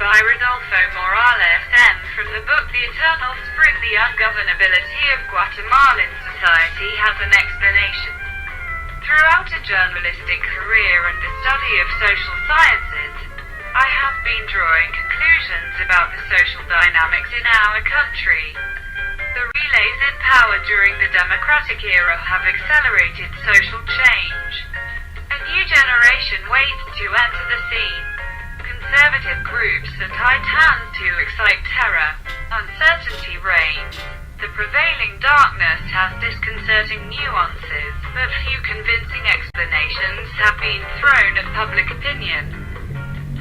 by Rodolfo Morales M. from the book The Eternal Spring. The ungovernability of Guatemalan society has an explanation. Throughout a journalistic career and the study of social sciences, I have been drawing conclusions about the social dynamics in our country. The relays in power during the democratic era have accelerated social change. A new generation waits to enter the scene. Conservative groups that tie hands to excite terror. Uncertainty reigns. The prevailing darkness has disconcerting nuances, but few convincing explanations have been thrown at public opinion.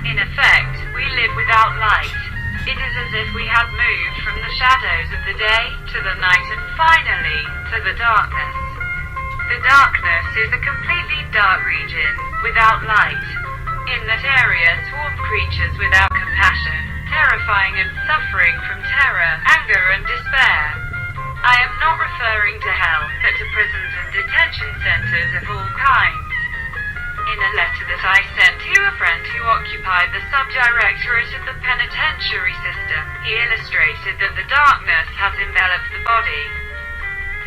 In effect, we live without light. It is as if we had moved from the shadows of the day to the night and finally to the darkness. The darkness is a completely dark region, without light. In that area swarm creatures without compassion, terrifying and suffering from terror, anger and despair. I am not referring to hell, but to prisons and detention centers of all kinds. In a letter that I sent to a friend who occupied the subdirectorate of the penitentiary system, he illustrated that the darkness has enveloped the body.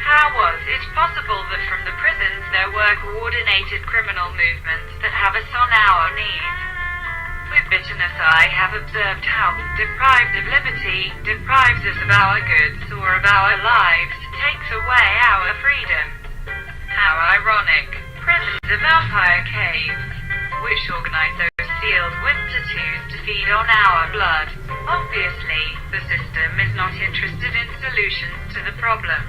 How was it possible that from the prisons there were coordinated criminal movements that have us on our knees? With bitterness I have observed how, deprived of liberty, deprives us of our goods or of our lives, takes away our freedom. How ironic. Prisons are vampire caves, which organize those sealed winter twos to feed on our blood. Obviously, the system is not interested in solutions to the problem.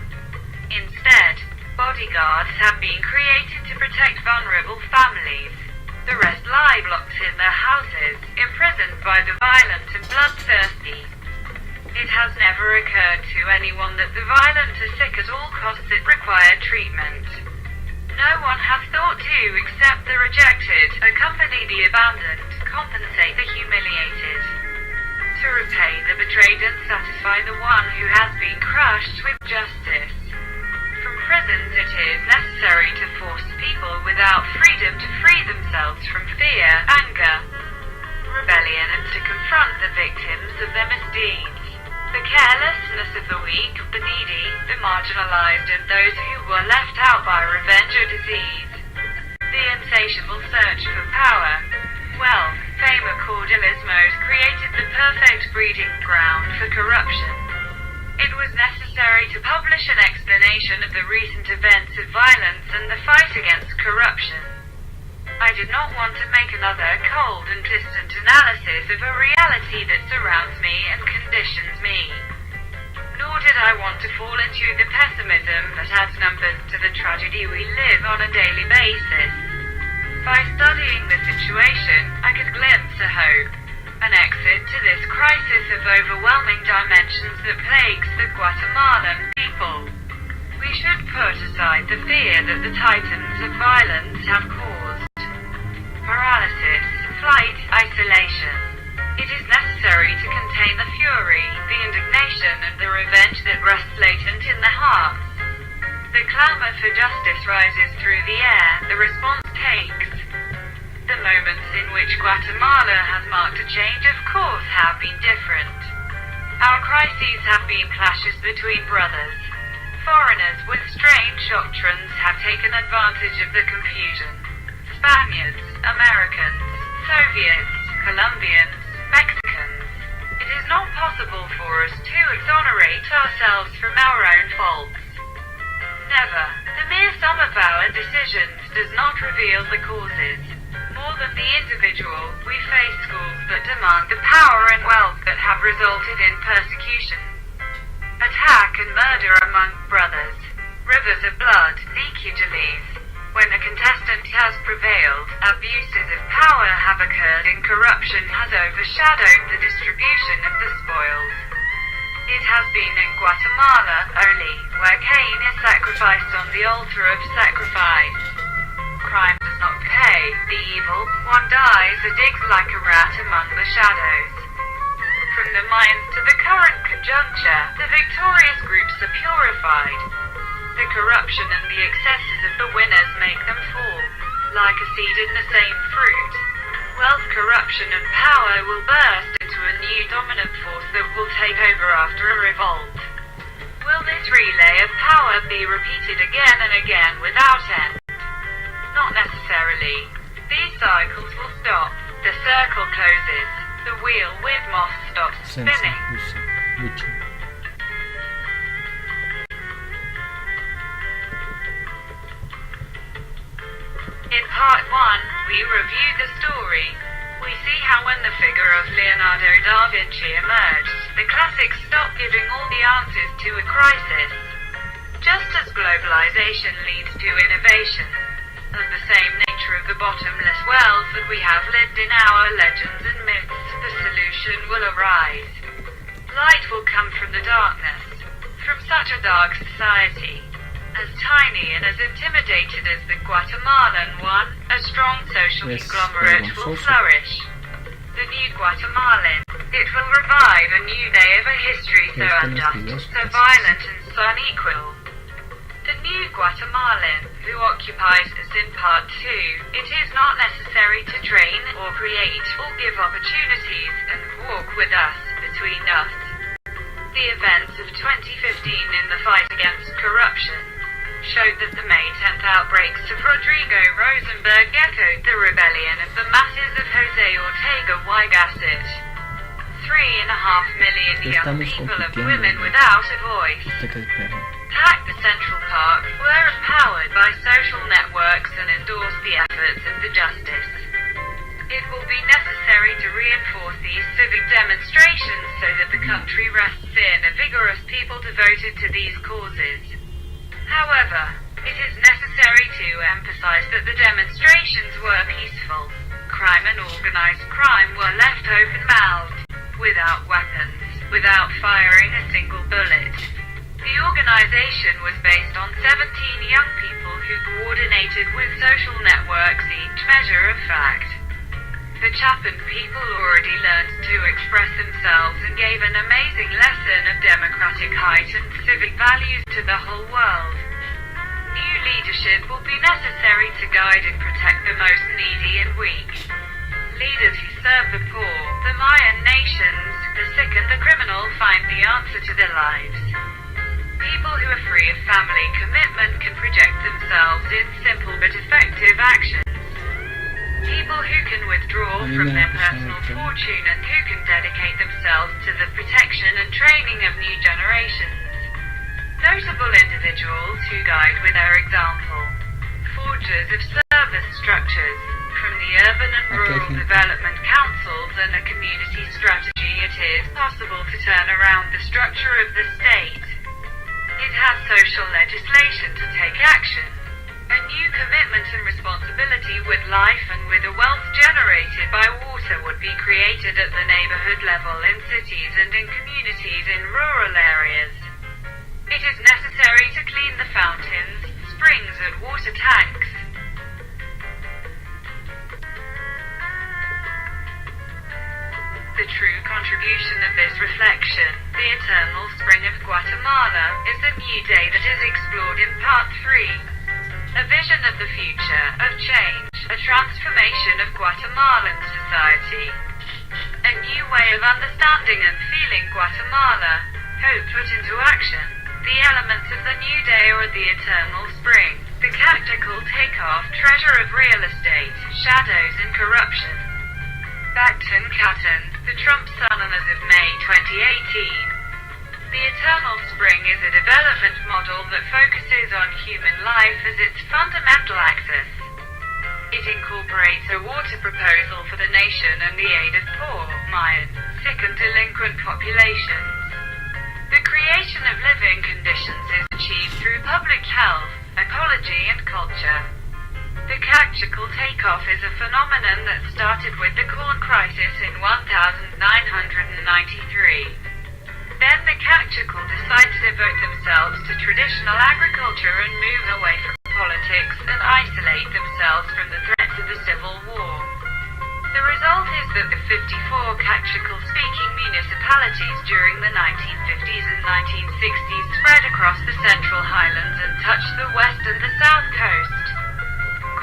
Instead, bodyguards have been created to protect vulnerable families. The rest lie blocked in their houses, imprisoned by the violent and bloodthirsty. It has never occurred to anyone that the violent are sick at all costs that require treatment. No one has thought to accept the rejected, accompany the abandoned, compensate the humiliated. To repay the betrayed and satisfy the one who has been crushed with justice. From prisons it is necessary to force people without freedom to free themselves from fear, anger, rebellion and to confront the victims of their misdeeds. The carelessness of the weak, the needy, the marginalized and those who were left out by revenge or disease. The insatiable search for power, wealth, fame or cordialismos created the perfect breeding ground for corruption. It was necessary to publish an explanation of the recent events of violence and the fight against corruption. I did not want to make another cold and distant analysis of a reality that surrounds me and conditions me. Nor did I want to fall into the pessimism that adds numbers to the tragedy we live on a daily basis. By studying the situation, I could glimpse a hope, an exit to this crisis of overwhelming dimensions that plagues the Guatemalan people. We should put aside the fear that the titans of violence have caused. Paralysis, flight, isolation. It is necessary to contain the fury, the indignation and the revenge that rests latent in the hearts. The clamor for justice rises through the air, the response takes. The moments in which Guatemala has marked a change of course have been different. Our crises have been clashes between brothers. Foreigners with strange doctrines have taken advantage of the confusion. Spaniards, Americans, Soviets, Colombians, Mexicans. It is not possible for us to exonerate ourselves from our own faults. Never. The mere sum of our decisions does not reveal the causes. More than the individual, we face schools that demand the power and wealth that have resulted in persecution. Attack and murder among brothers. Rivers of blood, leakages. When a contestant has prevailed, abuses of power have occurred and corruption has overshadowed the distribution of the spoils. It has been in Guatemala only, where Cain is sacrificed on the altar of sacrifice. Crime does not pay, the evil one dies or digs like a rat among the shadows. From the mines to the current conjuncture, the victorious groups are purified. The corruption and the excesses of the winners make them fall, like a seed in the same fruit. Wealth, corruption and power will burst into a new dominant force that will take over after a revolt. Will this relay of power be repeated again and again without end? Not necessarily. These cycles will stop. The circle closes. The wheel with moss stops spinning. In part 1, we review the story. We see how when the figure of Leonardo da Vinci emerged, the classics stopped giving all the answers to a crisis. Just as globalization leads to innovation, and the same nature of the bottomless wells that we have lived in our legends and myths, the solution will arise. Light will come from the darkness, from such a dark society. As tiny and as intimidated as the Guatemalan one, a strong social conglomerate will flourish. The new Guatemalan. It will revive a new day of a history so unjust, so violent and so unequal. The new Guatemalan, who occupies us in part 2, it is not necessary to train or create or give opportunities and walk with us, between us. The events of 2015 in the fight against corruption showed that the May 10th outbreaks of Rodrigo Rosenberg echoed the rebellion of the masses of Jose Ortega y Gasset. 3.5 million young people of women without a voice packed the Central Park, were empowered by social networks and endorsed the efforts of the justice. It will be necessary to reinforce these civic demonstrations so that the country rests in a vigorous people devoted to these causes. However, it is necessary to emphasize that the demonstrations were peaceful. Crime and organized crime were left open-mouthed, without weapons, without firing a single bullet. The organization was based on 17 young people who coordinated with social networks each measure of fact. The Chapin people already learned to express themselves and gave an amazing lesson of democratic heightened civic values to the whole world. New leadership will be necessary to guide and protect the most needy and weak. Leaders who serve the poor, the Mayan nations, the sick and the criminal find the answer to their lives. People who are free of family commitment can project themselves in simple but effective actions. People who can withdraw from their personal fortune and who can dedicate themselves to the protection and training of new generations. Notable individuals who guide with their example. Forgers of service structures, from the urban and rural development councils and a community strategy, it is possible to turn around the structure of the state. It has social legislation to take action. A new commitment and responsibility with life and with the wealth generated by water would be created at the neighborhood level in cities and in communities in rural areas. It is necessary to clean the fountains, springs and water tanks. The true contribution of this reflection, the eternal spring of Guatemala, is the new day that is explored in part 3. A vision of the future, of change, a transformation of Guatemalan society. A new way of understanding and feeling Guatemala, hope put into action. The elements of the new day or the eternal spring, the tactical takeoff, treasure of real estate, shadows and corruption. Bacton Catton, the Trump Summers of May 2018. The eternal spring is a development model that focuses on human life as its fundamental axis. It incorporates a water proposal for the nation and the aid of poor, Mayan, sick and delinquent populations. The creation of living conditions is achieved through public health, ecology and culture. The tactical takeoff is a phenomenon that started with the corn crisis in 1993. Then the tactical decide to devote themselves to traditional agriculture and move away from politics and isolate themselves from the threats of the Civil War. The result is that the 54 tactical-speaking municipalities during the 1950s and 1960s spread across the Central Highlands and touched the west and the south coast.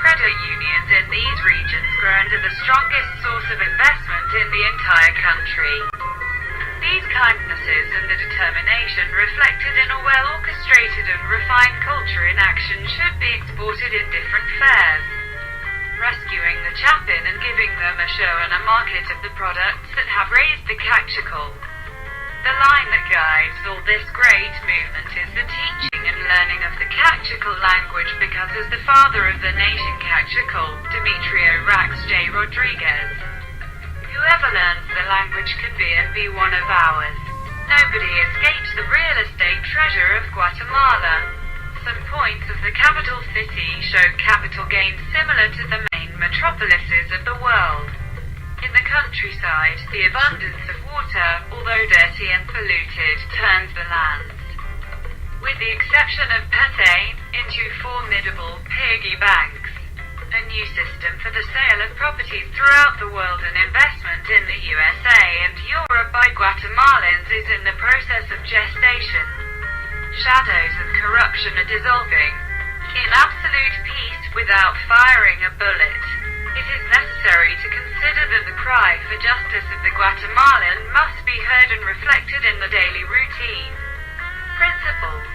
Credit unions in these regions grow into the strongest source of investment in the entire country. kindnesses and the determination reflected in a well-orchestrated and refined culture in action should be exported in different fairs, rescuing the chapin and giving them a show and a market of the products that have raised the Kakchakal. The line that guides all this great movement is the teaching and learning of the Kakchakal language, because as the father of the nation Kakchakal, Demetrio Rax J. Rodriguez, whoever learns the language can be one of ours. Nobody escapes the real estate treasure of Guatemala. Some points of the capital city show capital gains similar to the main metropolises of the world. In the countryside, the abundance of water, although dirty and polluted, turns the lands, with the exception of Petén, into formidable piggy banks. A new system for the sale of properties throughout the world and investment in the USA and Europe by Guatemalans is in the process of gestation. Shadows of corruption are dissolving. In absolute peace, without firing a bullet, it is necessary to consider that the cry for justice of the Guatemalan must be heard and reflected in the daily routine. Principles,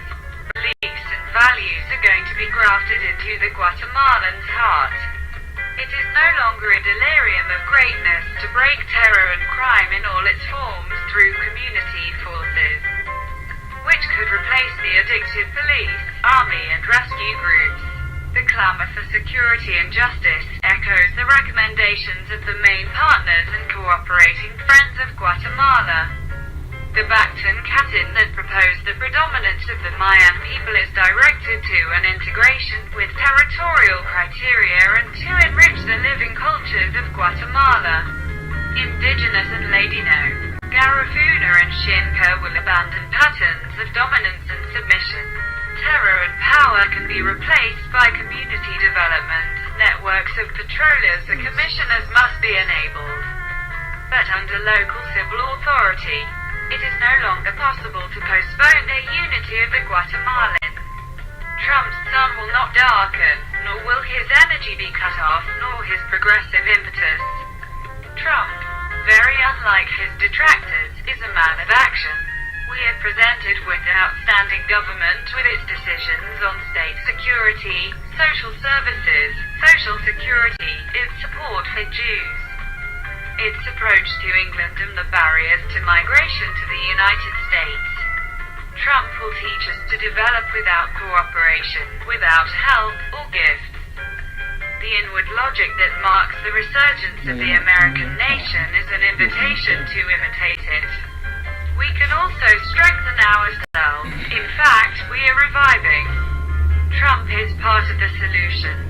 beliefs and values are going to be grafted into the Guatemalan's heart. It is no longer a delirium of greatness to break terror and crime in all its forms through community forces, which could replace the addictive police, army and rescue groups. The clamor for security and justice echoes the recommendations of the main partners and cooperating friends of Guatemala. The Bacton Catin that proposed the predominance of the Mayan people is directed to an integration with territorial criteria and to enrich the living cultures of Guatemala. Indigenous and Ladino, Garifuna and Xinca will abandon patterns of dominance and submission. Terror and power can be replaced by community development. Networks of patrollers and commissioners must be enabled. But under local civil authority, it is no longer possible to postpone the unity of the Guatemalan. Trump's sun will not darken, nor will his energy be cut off, nor his progressive impetus. Trump, very unlike his detractors, is a man of action. We are presented with an outstanding government with its decisions on state security, social services, social security, its support for Jews, its approach to England and the barriers to migration to the United States. Trump will teach us to develop without cooperation, without help or gifts. The inward logic that marks the resurgence of the American nation is an invitation to imitate it. We can also strengthen ourselves. In fact, we are reviving. Trump is part of the solution.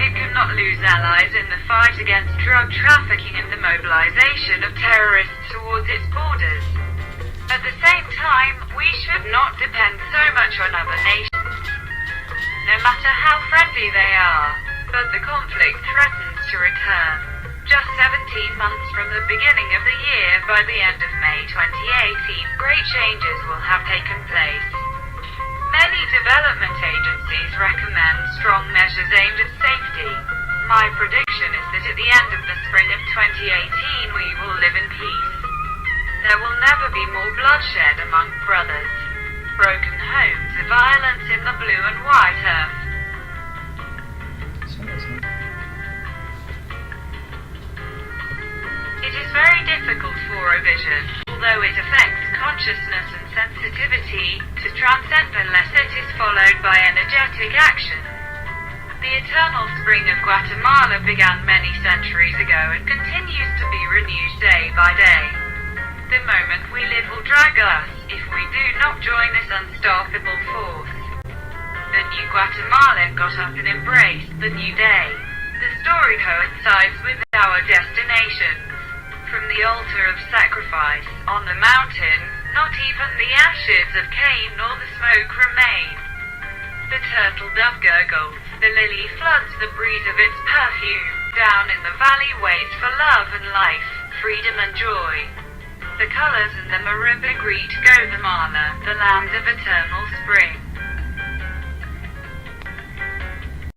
It cannot lose allies in the fight against drug trafficking and the mobilization of terrorists towards its borders. At the same time, we should not depend so much on other nations, no matter how friendly they are. But the conflict threatens to return. Just 17 months from the beginning of the year, by the end of May 2018, great changes will have taken place. Many development agencies recommend strong measures aimed at safety. My prediction is that at the end of the spring of 2018 we will live in peace. There will never be more bloodshed among brothers, broken homes, violence in the blue and white earth. It is very difficult for a vision, although it affects consciousness and sensitivity, to transcend unless it is followed by energetic action. The eternal spring of Guatemala began many centuries ago and continues to be renewed day by day. The moment we live will drag us, if we do not join this unstoppable force. The new Guatemalan got up and embraced the new day. The story coincides with our destination. From the altar of sacrifice, on the mountain, not even the ashes of Cain nor the smoke remain. The turtle dove gurgles, the lily floods the breeze of its perfume. Down in the valley waits for love and life, freedom and joy. The colors and the marimba greet Guatemala, the land of eternal spring.